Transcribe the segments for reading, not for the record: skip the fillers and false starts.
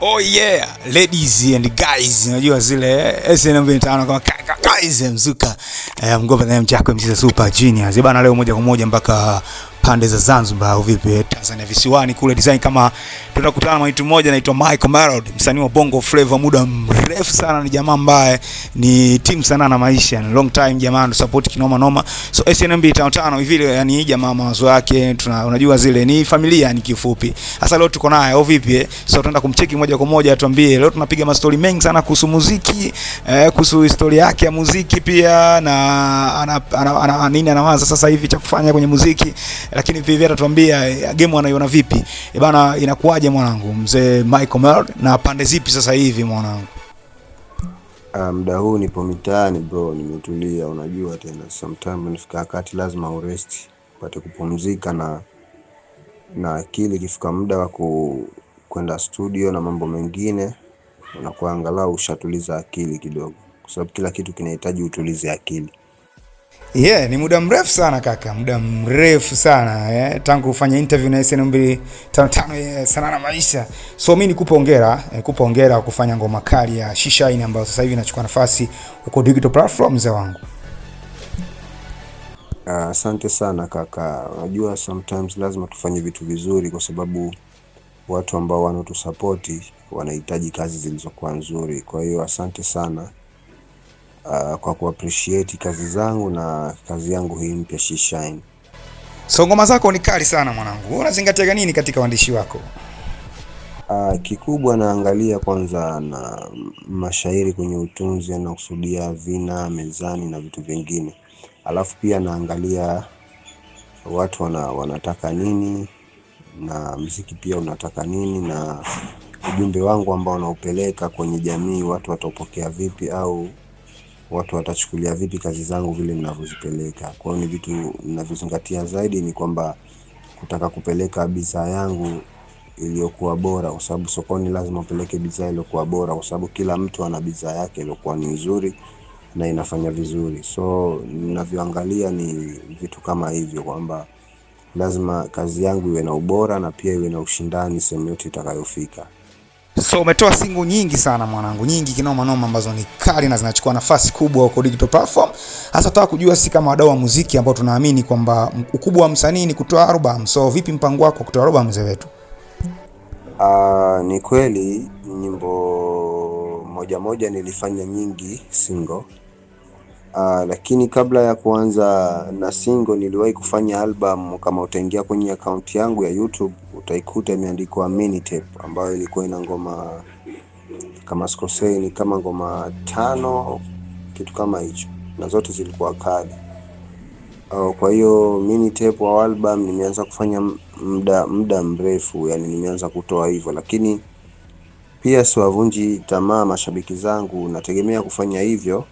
Oh yeah, ladies and guys, unajua zile SN25 kama guys mzuka mgopa na mchako mcheza super genius. Bana leo moja kwa moja mpaka pande za Zanzibar au vipi Tanzania visiwani kule design kama tunakutana na mtu mmoja anaitwa Michael Merod, msanii wa Bongo Flava muda mrefu sana, ni jamaa ambaye ni team sana na maisha, ni long time jamaa ndo support kinoma noma. So SN25 hivi yani jamaa mawazo yake unajua zile ni familia ni kifupi. Sasa leo tuko naye au vipi so tunaenda kumcheki moja kwa moja atuambie leo tunapiga mastori mengi sana kuhusu muziki, kuhusu historia yake ya muziki pia na ana nini anawaza sasa hivi cha kufanya kwenye muziki, lakini pia atatuambia game anaiona vipi. Bana inakuaje mwanangu mzee Michael Merod na pande zipi sasa hivi mwanangu? Muda huu nipo mitaani bro, nimetulia. Unajua tena sometimes nifika wakati lazima urest, upate kupumzika na akili. Ikifika muda wa kwenda studio na mambo mengine, unakuwa angalau ushatuliza akili kidogo, kwa sababu kila kitu kinahitaji utulize akili. Yeah, ni muda mrefu sana kaka, muda mrefu sana tangu ufanye interview na SN25 sana na maisha. So mimi nikupe hongera kufanya ngoma kali ya Shishine ambayo sasa hivi inachukua nafasi huko digital platforms wangu. Asante sana kaka. Unajua sometimes lazima tufanye vitu vizuri, kwa sababu watu ambao wanatusupport wanahitaji kazi zilizokuwa nzuri. Kwa hiyo asante sana kwa kuappreciate kazi zangu na kazi yangu hii mpya Shishine. So ngoma zako ni kali sana mwanangu. Unazingatia nini katika uandishi wako? Kikubwa naangalia kwanza na mashairi kwenye utunzi, na kusudia vina, mezani na vitu vingine. Alafu pia naangalia watu wanataka nini na muziki pia unataka nini, na ujumbe wangu ambao naupeleka kwenye jamii watu watapokea vipi, au watu watachukulia vipi kazi zangu vile ninavyozipeleka. Kwa hiyo ni vitu ninavyozingatia zaidi, ni kwamba kutaka kupeleka bidhaa yangu iliyokuwa bora, kwa sababu sokoni lazima upeleke bidhaa iliyokuwa bora, kwa sababu kila mtu ana bidhaa yake iliyokuwa ni nzuri na inafanya vizuri. So ninavyoangalia ni vitu kama hivyo, kwamba lazima kazi yangu iwe na ubora na pia iwe na ushindani sehemu yote itakayofika. So umetoa single nyingi sana mwanangu, nyingi kinoma noma, ambazo ni kali na zinachukua nafasi kubwa huko digital platform. Hasa nataka kujua si kama wadau wa muziki ambao tunaamini kwamba ukubwa wa msanii ni kutoa album. So vipi mpango wako kutoa album mzee wetu? Ni kweli nyimbo moja nilifanya nyingi single. Lakini kabla ya kuanza na single niliwahi kufanya album. Kama utaingia kwenye account yangu ya YouTube utaikuta imeandikwa mini tape, ambayo ilikuwa ina ngoma kama sikosei ni kama ngoma 5 kitu kama hicho, na zote zilikuwa kali. Kwa hiyo mini tape au album nimeanza kufanya muda mrefu, yani nimeanza kutoa hivyo, lakini pia siwavunji tamaa mashabiki zangu. Nategemea kufanya hivyo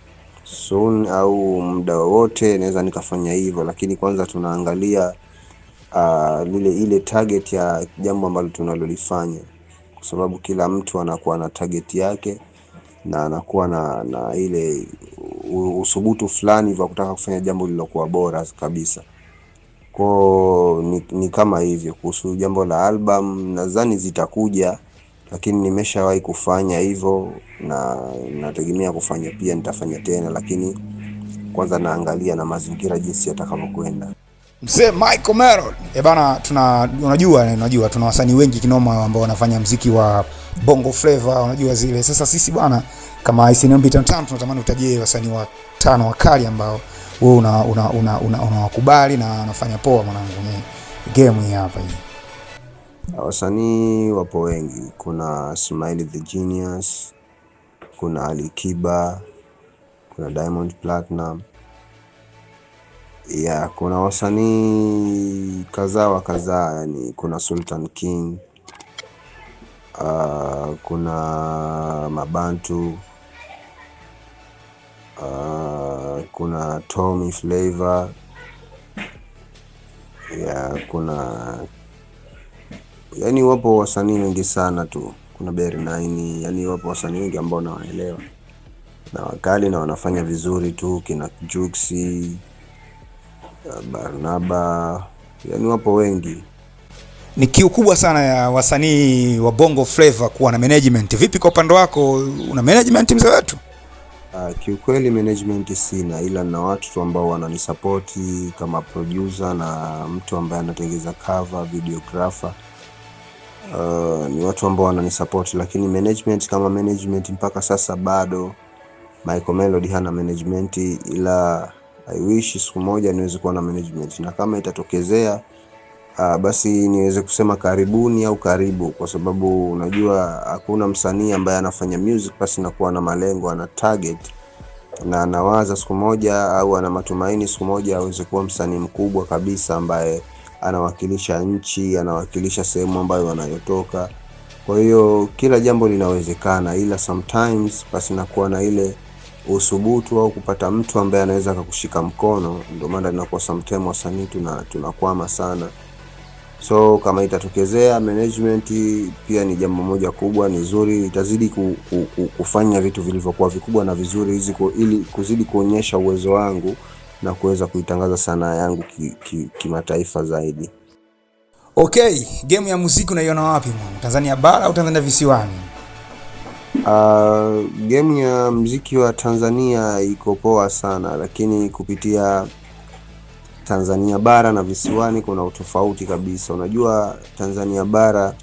soon au muda wote naweza nikafanya hivyo, lakini kwanza tunaangalia ile target ya jambo ambalo tunalolifanya, kwa sababu kila mtu anakuwa na target yake na anakuwa na ile usubutu fulani wa kutaka kufanya jambo lilokuwa bora kabisa. Kwa ni kama hivyo. Kuhusu jambo la album nadhani zitakuja, lakini nimeshawahi kufanya hivyo na nategemea kufanya pia, nitafanya tena, lakini kwanza naangalia na mazingira jinsi yatakavyokwenda. Mzee Michael Merod, bana unajua tuna wasanii wengi kinoma ambao wanafanya muziki wa Bongo Flava, unajua zile. Sasa sisi bwana kama SN25 tunatamani utajie wasanii wa 5 wakali ambao wewe unawakubali na wanafanya poa mwanangu. Ni game hii hapa hii. Wasanii wapo wengi. Kuna Smiley the Genius, kuna Ali Kiba, kuna Diamond Platinum. Kuna wasanii kadhaa yani kuna Sultan King, kuna Mabantu, kuna Tommy Flavor, kuna yani wapo wasanii wengi sana tu. Kuna Berry9, yani wapo wasanii wengi ambao nawaelewa na wakali na wanafanya vizuri tu. Kina Juxi, Barnaba, yani wapo wengi. Ni kiu kubwa sana ya wasanii wa Bongo Flava kuwa na management. Vipi kwa upande wako, una management mzee wetu? Kiukweli management sina, ila na watu ambao wananisupport kama producer na mtu ambaye anatengeneza cover, videographer. Ni watu ambao wananisupport, lakini management kama management mpaka sasa bado Michael Melody hana management, ila I wish siku moja niweze kuwa na management, na kama itatokezea basi niweze kusema karibuni au karibu, kwa sababu unajua hakuna msanii ambaye anafanya music basi na kuwa na malengo, ana target na anawaza siku moja au ana matumaini siku moja aweze kuwa msanii mkubwa kabisa ambaye anawakilisha nchi, anawakilisha sehemu ambayo anayotoka. Kwa hiyo kila jambo linawezekana, ila sometimes basi nakuwa na ile usubutu au kupata mtu ambaye anaweza kukushika mkono. Ndio maana inakuwa sometimes wasanii tunakwama sana. So kama itatokezea management pia ni jambo moja kubwa, ni nzuri, itazidi kufanya vitu vilivyokuwa vikubwa na vizuri ili kuzidi kuonyesha uwezo wangu na kuweza kuitangaza sanaa yangu kimataifa zaidi. Okay, game ya muziki unaiona wapi mwana? Tanzania bara au Tanzania visiwani? Game ya muziki wa Tanzania iko poa sana, lakini kupitia Tanzania bara na visiwani kuna utofauti kabisa. Unajua Tanzania bara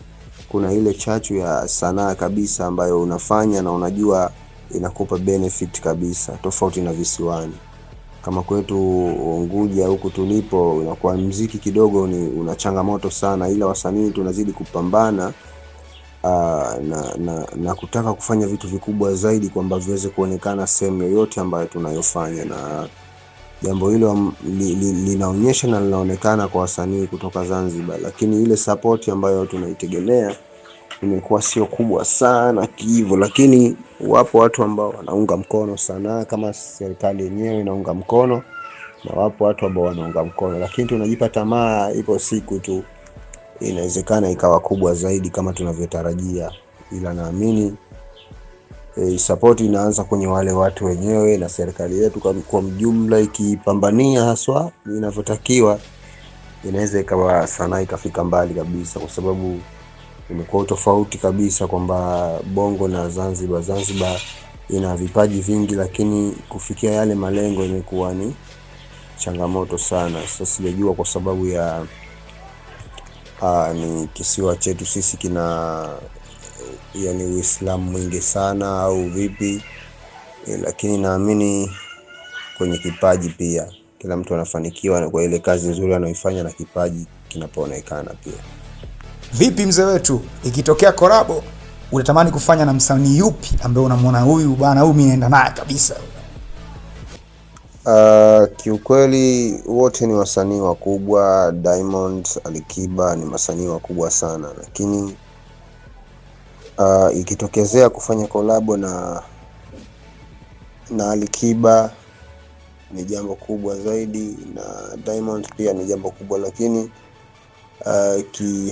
kuna ile chachu ya sanaa kabisa ambayo unafanya na unajua inakupa benefit kabisa, tofauti na visiwani. Kama kwetu Unguja huku tulipo inakuwa muziki kidogo ni una changamoto sana, ila wasanii tunazidi kupambana na kutaka kufanya vitu vikubwa zaidi kwamba viweze kuonekana sehemu yoyote ambayo tunayofanya, na jambo hilo linaonyesha na linaonekana kwa wasanii kutoka Zanzibar. Lakini ile support ambayo tunaitegemea imekuwa sio kubwa sana hivyo, lakini wapo watu ambao wanaunga mkono sana, kama serikali yenyewe inaunga mkono, na wapo watu ambao wanaunga mkono, lakini tunajipa tamaa, ipo siku tu inawezekana ikawa kubwa zaidi kama tunavyotarajia. Ila naamini support inaanza kwenye wale watu wenyewe, na serikali yetu kwa mjumla ikipambania haswa inavyotakiwa, inaweza ikawa sanaa ikafika mbali kabisa, kwa sababu imekuwa tofauti kabisa kwamba Bongo na Zanzibar ina vipaji vingi, lakini kufikia yale malengo imekuwa ni changamoto sana. Sasa sijajua kwa sababu ya ni kisiwa chetu sisi kina yani Uislamu mwingi sana au vipi, lakini naamini kwenye kipaji pia kila mtu anafanikiwa kwa ile kazi nzuri anayoifanya, na kipaji kinapoonekana pia. Vipi mzee wetu, ikitokea collabo unatamani kufanya na msanii yupi ambaye unamwona huyu bwana, huyu mimi naenda naye kabisa? Kiukweli wote ni wasanii wakubwa. Diamond, Alikiba ni wasanii wakubwa sana, lakini ikitokezea kufanya collabo na Alikiba ni jambo kubwa zaidi, na Diamond pia ni jambo kubwa, lakini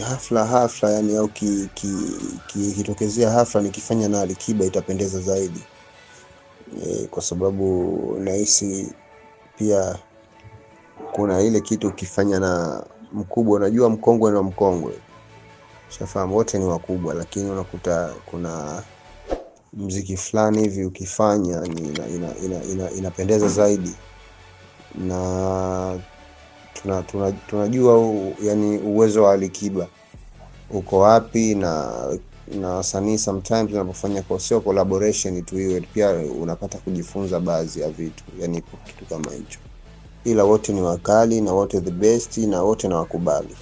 hafla yani au ikitokezea hafla nikifanya na Alikiba itapendeza zaidi, kwa sababu nahisi pia kuna ile kitu ukifanya na mkubwa, unajua mkongwe na mkongwe shafahamu wote ni wakubwa, lakini unakuta kuna muziki fulani hivi ukifanya inapendeza zaidi, na tunajua yani uwezo wa Alikiba uko wapi, na wasanii sometimes unapofanya sio collaboration tu hiyo, pia unapata kujifunza baadhi ya vitu, yani kitu kama hicho. Ila wote ni wakali na wote the best na wote na wakubali.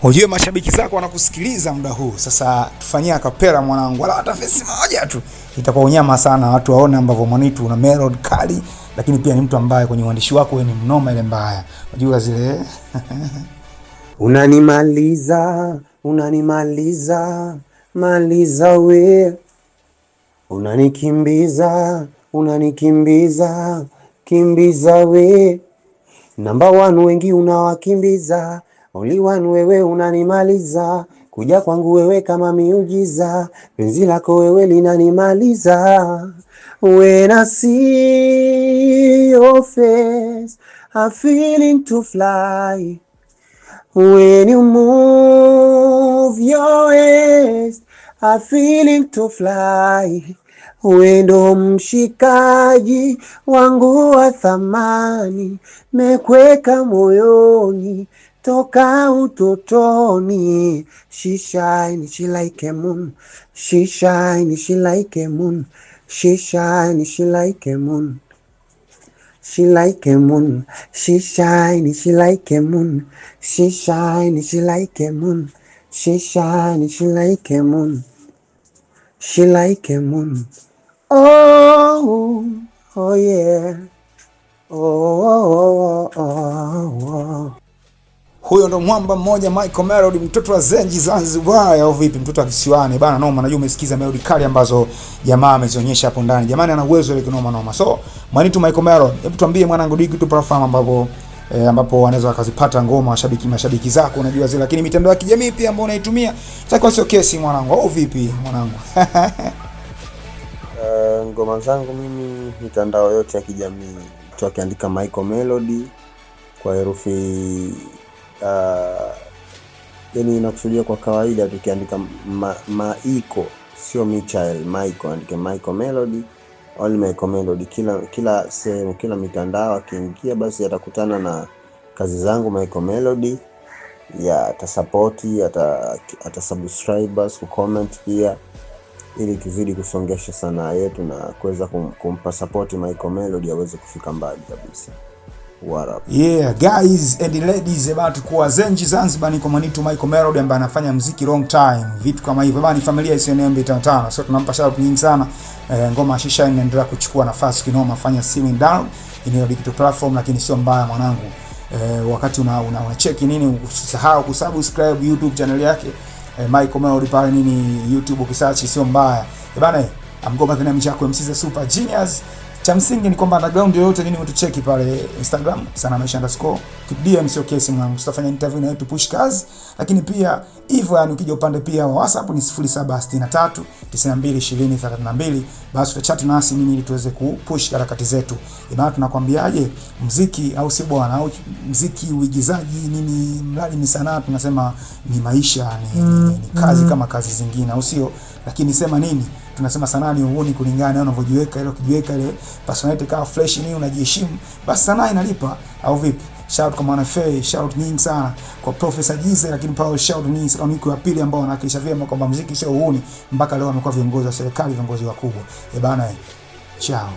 Unajua mashabiki zako wanakusikiliza muda huu. Sasa tufanyie akapela mwanangu, wala hata face moja tu itakuwa unyama sana, watu waone ambavyo Monitu una melody kali, lakini pia ni mtu ambaye kwenye uandishi wako wewe ni mnoma ile mbaya. Unajua zile unanimaliza maliza we, unanikimbiza kimbiza we, namba 1 wengi unawakimbiza, only 1 wewe unanimaliza, kuja kwangu wewe kama miujiza, penzi lako wewe linanimaliza. When I see your face, I'm feeling to fly. When you move your hands, I feeling to fly. Wendo mshikaji wangu wa thamani, mekweka moyoni toka utotoni. She shine, she like a moon. She shine, she like a moon. She shine, she like a moon. She like a moon. She shine, she like a moon. She shine, she like a moon. She shine, she like a moon. She like a moon. Oh, oh yeah. Oh. Huyo ndo mwamba mmoja Michael Melody, mtoto wa Zenji Zanzibar au vipi, mtoto wa kisiwani bana, noma. Najua umesikiza melody kali ambazo jamaa amezionyesha hapo ndani. Jamani ana uwezo ile kinoma noma. So mwanitu Michael Melody, hebu tuambie mwanangu digital platform ambapo wanaweza wakazipata ngoma mashabiki zako unajua zile, lakini mitandao ya kijamii pia ambao unaitumia itakuwa sio kesi mwanangu au vipi mwanangu? Ngoma zangu mimi mitandao yote ya kijamii tu akiandika Michael Melody kwa herufi yani inakusudia kwa kawaida tukiandika Maiko sio Michael, Michael, andike Michael Melody au Michael Melody. Kila sehemu, kila mitandao akiingia basi atakutana na kazi zangu Michael Melody, ya atasupport, atasubscribers, kucomment pia, ili tuzidi kusongesha sanaa yetu na kuweza kumpa support Michael Melody aweze kufika mbali kabisa. What up? Yeah guys and ladies, about kuwa Zenji Zanzibar ni kwa mwanitu Michael Melody ambaye anafanya muziki long time, vitu kama hivyo bana. Ni familia SNM 55, so tunampa shout nyingi sana. Ngoma Shisha inaendelea kuchukua nafasi kinoma, fanya Slim Down in digital platform, lakini sio mbaya mwanangu. Wakati una check nini, usisahau kusubscribe YouTube channel yake Michael Melody pale nini YouTube, ukisearch sio mbaya bana. Amgoma tena mchako MC Super Genius. Cha msingi ni kwamba underground yoyote nini mtucheki pale Instagram @sanamaisha_. DM sio kesi mwanangu, tutafanya interview na yetu push kazi. Lakini pia hivyo yani ukija upande pia wa WhatsApp ni 0763 92 20 32, basi tutachat nasi nini ili tuweze kupush harakati zetu. Bana tunakwambiaje, muziki au si bwana, au muziki uigizaji nini mradi ni sanaa, tunasema ni maisha, ni kazi kama kazi zingine au sio? Lakini sema nini, tunasema sanaa ni uoni kulingana na unavyojiweka. Ile ukijiweka ile personality kama fresh nini unajiheshimu, basi sanaa inalipa au vipi? Shout kwa Mwana Fei, shout nyingi sana kwa Professor Jize, lakini Paul shout nyingi kwa wiki ya pili ambao wanawakilisha vyema kwamba muziki sio uoni, mpaka leo wamekuwa viongozi wa serikali, viongozi wakubwa. Bana, ciao.